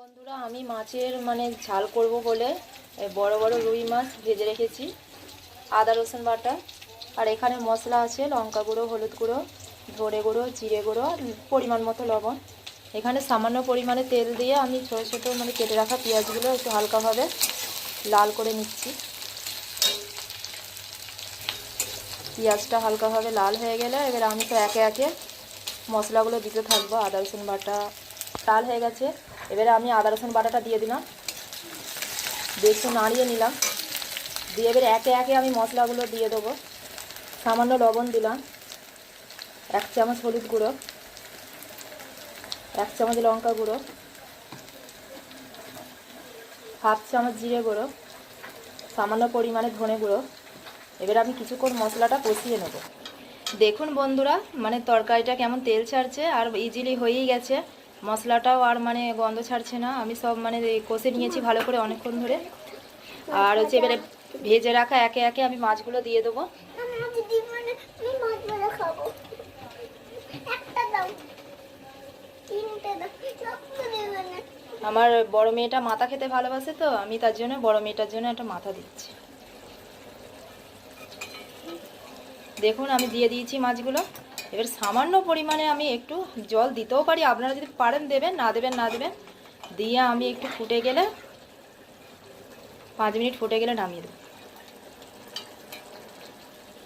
বন্ধুরা আমি মাছের ঝাল করব বলে বড় বড় রুই মাছ ভেজে রেখেছি। আদা রসুন বাটা আর এখানে মশলা আছে লঙ্কা গুঁড়ো, হলুদ গুঁড়ো, ধনে গুঁড়ো, জিরে গুঁড়ো আর পরিমাণ মতো লবণ। এখানে সামান্য পরিমাণে তেল দিয়ে আমি ছোটো ছোটো কেটে রাখা পেঁয়াজগুলো একটু হালকাভাবে লাল করে নিচ্ছি। পেঁয়াজটা হালকাভাবে লাল হয়ে গেলে এবার আমি তো একে একে মশলাগুলো দিতে থাকবো। আদা রসুন বাটা লাল হয়ে গেছে, এবারে আমি আদা রসুন বাটাটা দিয়ে দিলাম, দিয়ে একটু নাড়িয়ে নিলাম, দিয়ে এবারে একে একে আমি মশলাগুলো দিয়ে দেবো। সামান্য লবণ দিলাম, 1 চামচ হলুদ গুঁড়ো, 1 চামচ লঙ্কা গুঁড়ো, 1/2 চামচ জিরে গুঁড়ো, সামান্য পরিমাণে ধনে গুঁড়ো। এবারে আমি কিছুক্ষণ মশলাটা কষিয়ে নেব। দেখুন বন্ধুরা তরকারিটা কেমন তেল ছাড়ছে আর ইজিলি হয়েই গেছে। মশলাটাও আর গন্ধ ছাড়ছে না। আমি সব কষে নিয়েছি ভালো করে অনেকক্ষণ ধরে। আর এবারে ভেজে রাখা একে একে আমি মাছগুলো দিয়ে দেবো। আমার বড় মেয়েটা মাথা খেতে ভালোবাসে, তো আমি তার জন্য বড় মেয়েটার জন্য একটা মাথা দিচ্ছি। দেখুন আমি দিয়ে দিয়েছি মাছগুলো। এবার সামান্য পরিমাণে আমি একটু জল দিতেও পারি, আপনারা যদি পারেন দেবেন, না দেবেন না দেবেন। দিয়ে আমি একটু ফুটে গেলে 5 মিনিট ফুটে গেলে নামিয়ে দেব।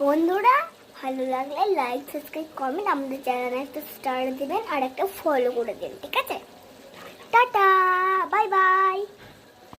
বন্ধুরা ভালো লাগলে লাইক, সাবস্ক্রাইব, কমেন্ট, আমাদের চ্যানেলে একটা স্টার দিবেন আর একটা ফলো করে দিন, ঠিক আছে? Tata, bye bye.